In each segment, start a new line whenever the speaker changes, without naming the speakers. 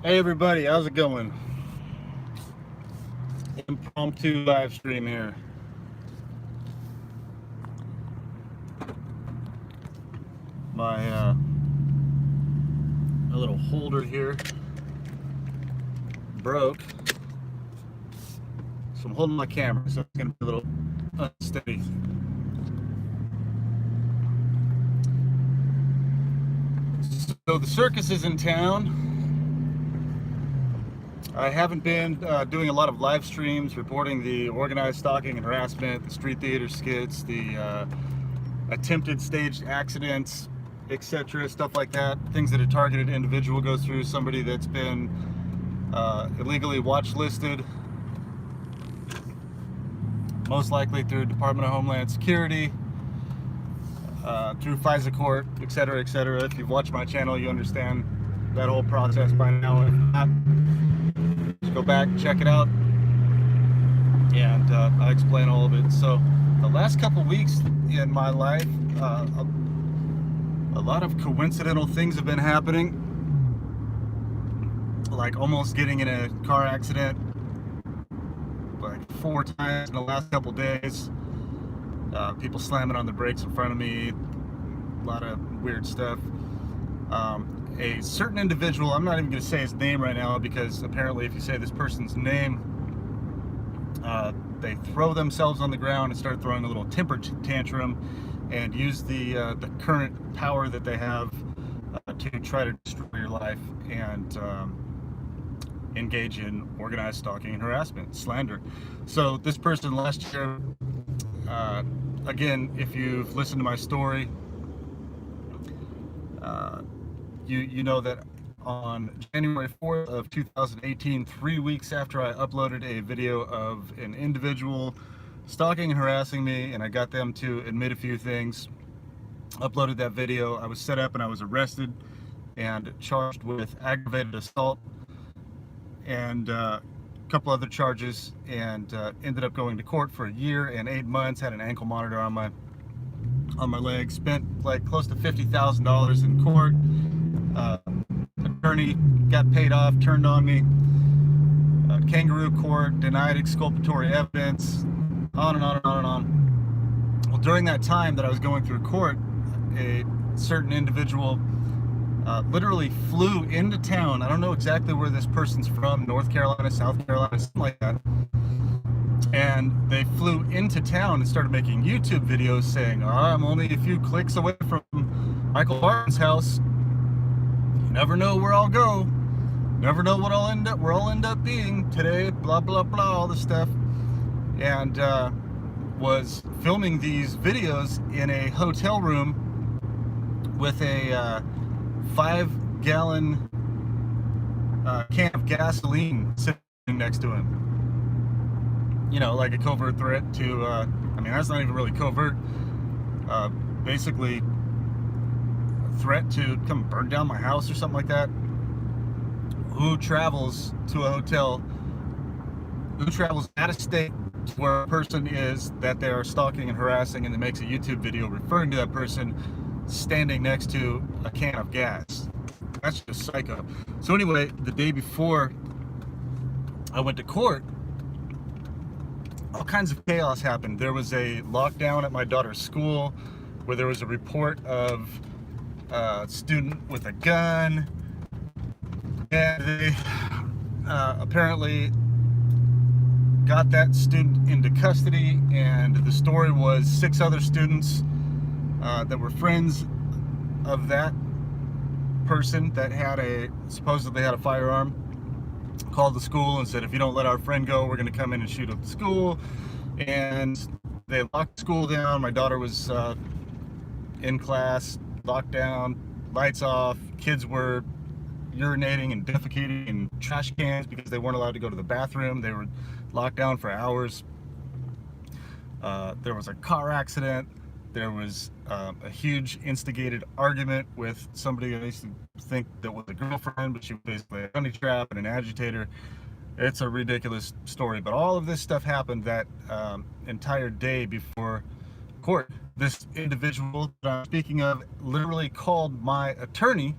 Hey everybody, how's it going? Impromptu live stream here. My little holder here broke, so I'm holding my camera, so it's gonna be a little unsteady. So the circus is in town. I haven't been doing a lot of live streams reporting the organized stalking and harassment, the street theater skits, the attempted staged accidents, etc., stuff like that. Things that a targeted individual goes through, somebody that's been illegally watch listed, most likely through Department of Homeland Security, through FISA court, etc., etc. If you've watched my channel, you understand that whole process by now. If not, just go back, check it out, and I explain all of it. So the last couple weeks in my life, a lot of coincidental things have been happening, like almost getting in a car accident like 4 times in the last couple days, people slamming on the brakes in front of me, a lot of weird stuff. A certain individual, I'm not even going to say his name right now, because apparently if you say this person's name, they throw themselves on the ground and start throwing a little temper tantrum and use the current power that they have to try to destroy your life and engage in organized stalking and harassment, slander. So this person last year, again, if you've listened to my story, you know that on January 4th of 2018, 3 weeks after I uploaded a video of an individual stalking and harassing me, and I got them to admit a few things, uploaded that video, I was set up and I was arrested and charged with aggravated assault and a couple other charges, and ended up going to court for 1 year and 8 months, had an ankle monitor on my leg, spent like close to $50,000 in court. Attorney got paid off, turned on me, kangaroo court, denied exculpatory evidence, on and on and on and on. Well, during that time that I was going through court, a certain individual literally flew into town. I don't know exactly where this person's from, North Carolina, South Carolina, something like that. And they flew into town and started making YouTube videos saying, oh, I'm only a few clicks away from Michael Barton's house. You never know where I'll go. Never know what I'll end up being today, blah, blah, blah, all this stuff. And was filming these videos in a hotel room with a 5-gallon can of gasoline sitting next to him. You know, like a covert threat to, I mean, that's not even really covert, basically a threat to come burn down my house or something like that. Who travels to a hotel, who travels out of state to where a person is that they are stalking and harassing, and then makes a YouTube video referring to that person standing next to a can of gas? That's just psycho. So anyway, the day before I went to court, all kinds of chaos happened. There was a lockdown at my daughter's school where there was a report of a student with a gun, and they apparently got that student into custody, and the story was 6 other students that were friends of that person that supposedly had a firearm called the school and said, if you don't let our friend go, we're going to come in and shoot up the school. And they locked the school down. My daughter was in class, locked down, lights off. Kids were urinating and defecating in trash cans because they weren't allowed to go to the bathroom. They were locked down for hours. There was a car accident. There was a huge instigated argument with somebody I used to think that was a girlfriend, but she was basically a honey trap and an agitator. It's a ridiculous story, but all of this stuff happened that entire day before court. This individual that I'm speaking of literally called my attorney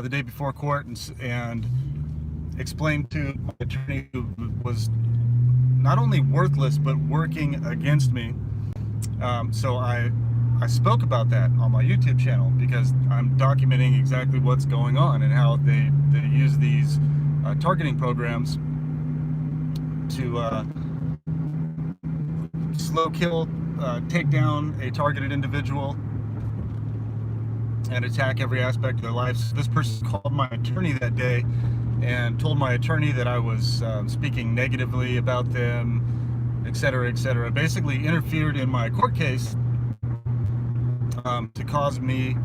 the day before court and explained to my attorney, who was not only worthless but working against me. So I spoke about that on my YouTube channel, because I'm documenting exactly what's going on and how they use these targeting programs to slow kill, take down a targeted individual, and attack every aspect of their lives. This person called my attorney that day and told my attorney that I was speaking negatively about them, etc., etc. Basically interfered in my court case to cause me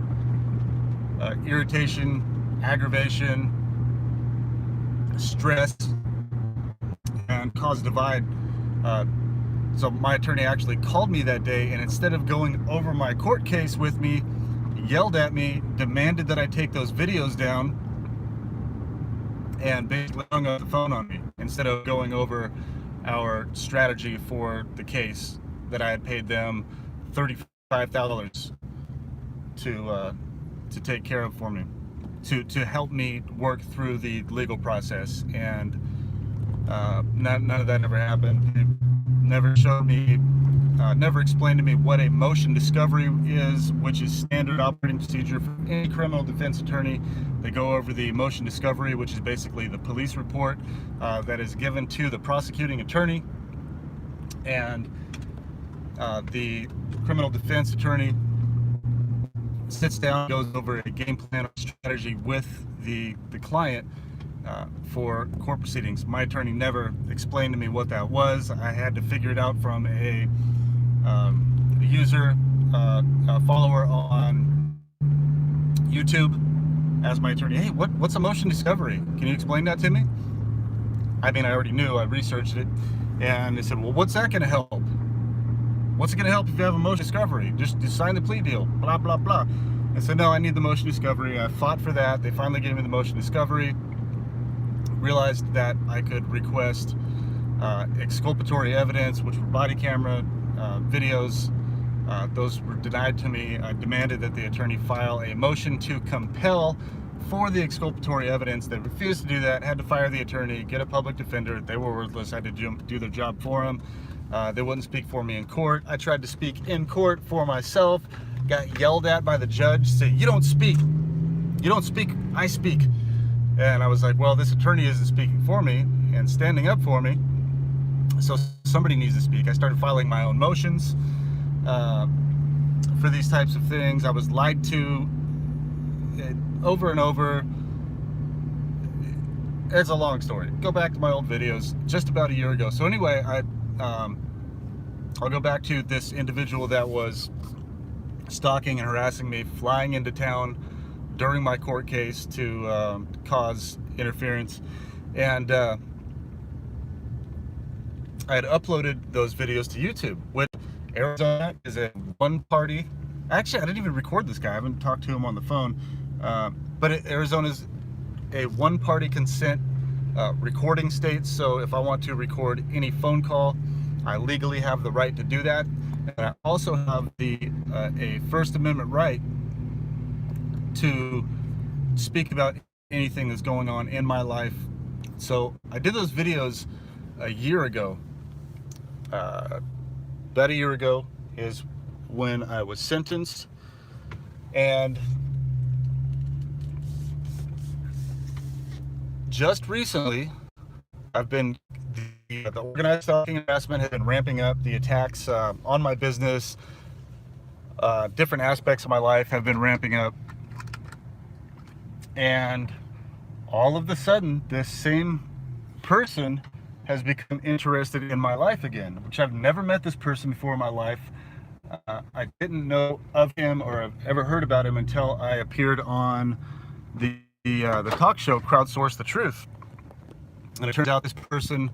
irritation, aggravation, stress, and cause divide. So my attorney actually called me that day, and instead of going over my court case with me, yelled at me, demanded that I take those videos down, and basically hung up the phone on me instead of going over our strategy for the case that I had paid them $35 to take care of for me, to help me work through the legal process. And none of that ever happened. It never showed me, never explained to me what a motion discovery is, which is standard operating procedure for any criminal defense attorney. They go over the motion discovery, which is basically the police report that is given to the prosecuting attorney, and the criminal defense attorney sits down, goes over a game plan or strategy with the client for court proceedings. My attorney never explained to me what that was. I had to figure it out from a user, a follower on YouTube. Asked my attorney, hey, what's a motion discovery? Can you explain that to me? I mean, I already knew, I researched it. And they said, well, what's that going to help? What's it going to help if you have a motion discovery? Just sign the plea deal, blah, blah, blah. I said, no, I need the motion discovery. I fought for that. They finally gave me the motion discovery. Realized that I could request exculpatory evidence, which were body camera videos. Those were denied to me. I demanded that the attorney file a motion to compel for the exculpatory evidence. They refused to do that. Had to fire the attorney, get a public defender. They were worthless. I had to do their job for them. They wouldn't speak for me in court. I tried to speak in court for myself. Got yelled at by the judge, say, you don't speak. You don't speak, I speak. And I was like, well, this attorney isn't speaking for me and standing up for me, so somebody needs to speak. I started filing my own motions for these types of things. I was lied to over and over. It's a long story. Go back to my old videos just about a year ago. So anyway, I'll go back to this individual that was stalking and harassing me, flying into town during my court case to cause interference. And I had uploaded those videos to YouTube, which Arizona is a one-party. Actually, I didn't even record this guy. I haven't talked to him on the phone. But Arizona is a one-party consent recording state. So if I want to record any phone call, I legally have the right to do that. And I also have a First Amendment right to speak about anything that's going on in my life. So I did those videos a year ago. About a year ago is when I was sentenced, and just recently the organized stalking and harassment has been ramping up. The attacks on my business, different aspects of my life have been ramping up. And all of a sudden, this same person has become interested in my life again, which I've never met this person before in my life. I didn't know of him or have ever heard about him until I appeared on the talk show Crowdsource the Truth. And it turns out this person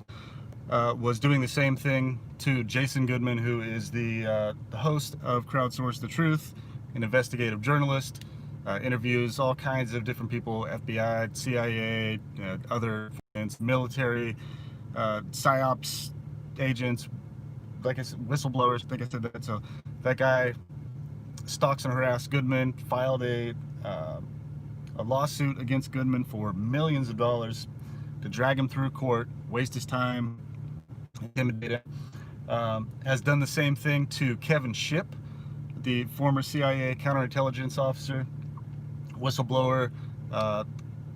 was doing the same thing to Jason Goodman, who is the host of Crowdsource the Truth, an investigative journalist. Interviews all kinds of different people, FBI, CIA, other military, PSYOPs agents, like I said, whistleblowers, I think I said that. So that guy stalks and harassed Goodman, filed a a lawsuit against Goodman for millions of dollars to drag him through court, waste his time, intimidate him. Has done the same thing to Kevin Shipp, the former CIA counterintelligence officer, whistleblower,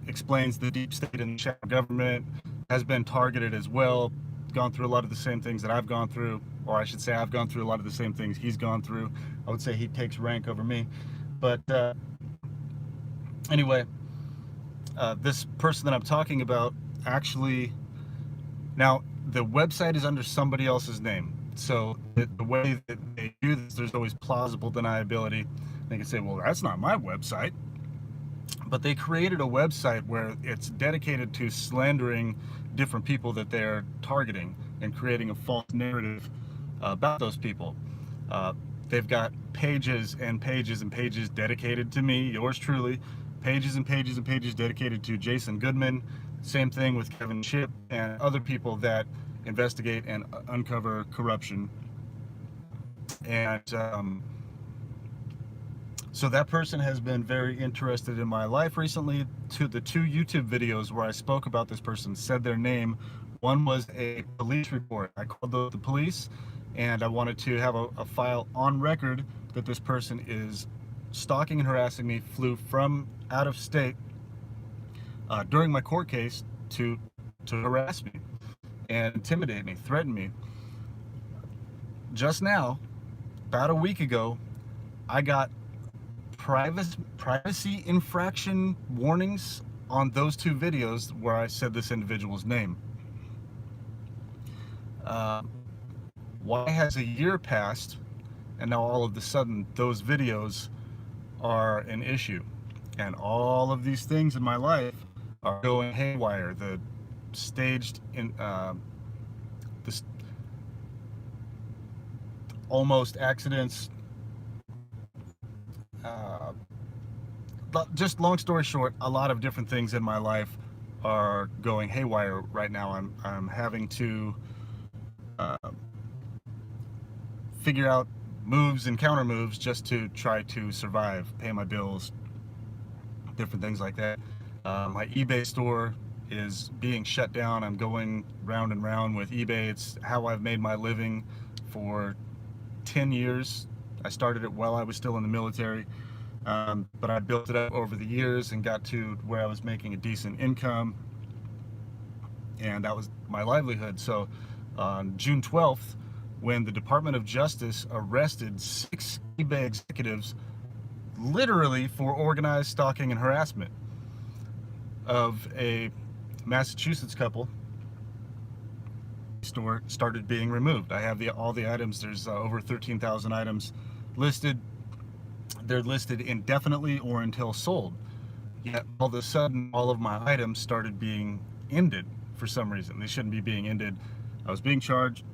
explains the deep state and the shadow government, has been targeted as well, gone through a lot of the same things that I've gone through, or I should say I've gone through a lot of the same things he's gone through. I would say he takes rank over me. But anyway, this person that I'm talking about actually, now the website is under somebody else's name. So the way that they do this, there's always plausible deniability. They can say, well, that's not my website. But they created a website where it's dedicated to slandering different people that they're targeting and creating a false narrative about those people. They've got pages and pages and pages dedicated to me, yours truly, pages and pages and pages dedicated to Jason Goodman. Same thing with Kevin Shipp and other people that investigate and uncover corruption. And so that person has been very interested in my life recently. To the 2 YouTube videos where I spoke about this person, said their name. One was a police report. I called the police, and I wanted to have a file on record that this person is stalking and harassing me, flew from out of state during my court case to harass me and intimidate me, threaten me. Just now, about a week ago, I got privacy infraction warnings on those 2 videos where I said this individual's name. Why has a year passed and now all of a sudden those videos are an issue, and all of these things in my life are going haywire? The staged in this almost accidents, just long story short, a lot of different things in my life are going haywire right now. I'm having to figure out moves and counter moves just to try to survive, pay my bills, different things like that. My eBay store is being shut down. I'm going round and round with eBay. It's how I've made my living for 10 years. I started it while I was still in the military, but I built it up over the years and got to where I was making a decent income, and that was my livelihood. So on June 12th, when the Department of Justice arrested 6 eBay executives literally for organized stalking and harassment of a Massachusetts couple, store started being removed. I have all the items. There's over 13,000 items listed. They're listed indefinitely or until sold. Yet all of a sudden, all of my items started being ended for some reason. They shouldn't be being ended. I was being charged,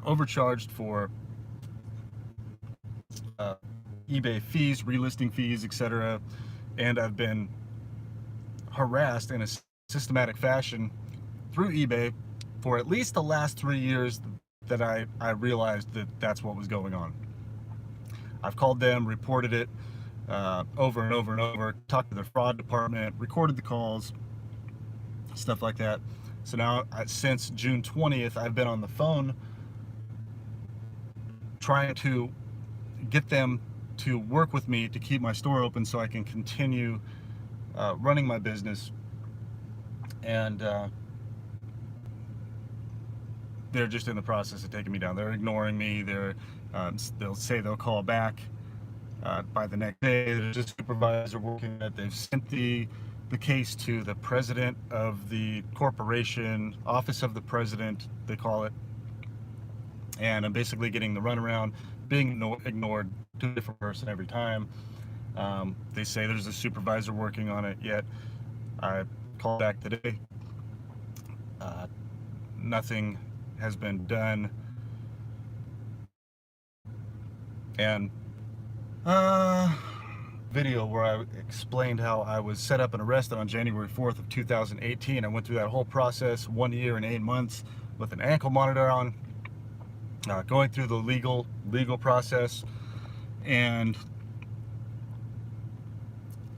overcharged for eBay fees, relisting fees, etc. And I've been harassed in a systematic fashion through eBay for at least the last 3 years that I realized that that's what was going on. I've called them, reported it over and over and over, talked to the fraud department, recorded the calls, stuff like that. So now, since June 20th, I've been on the phone trying to get them to work with me to keep my store open so I can continue running my business. And they're just in the process of taking me down. They're ignoring me. They'll say they'll call back by the next day. There's a supervisor working it. They've sent the case to the president of the corporation, office of the president, they call it. And I'm basically getting the runaround, being ignored to a different person every time. They say there's a supervisor working on it, yet I called back today. Nothing has been done. And video where I explained how I was set up and arrested on January 4th of 2018. I went through that whole process, 1 year and 8 months with an ankle monitor on, going through the legal process, and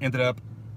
ended up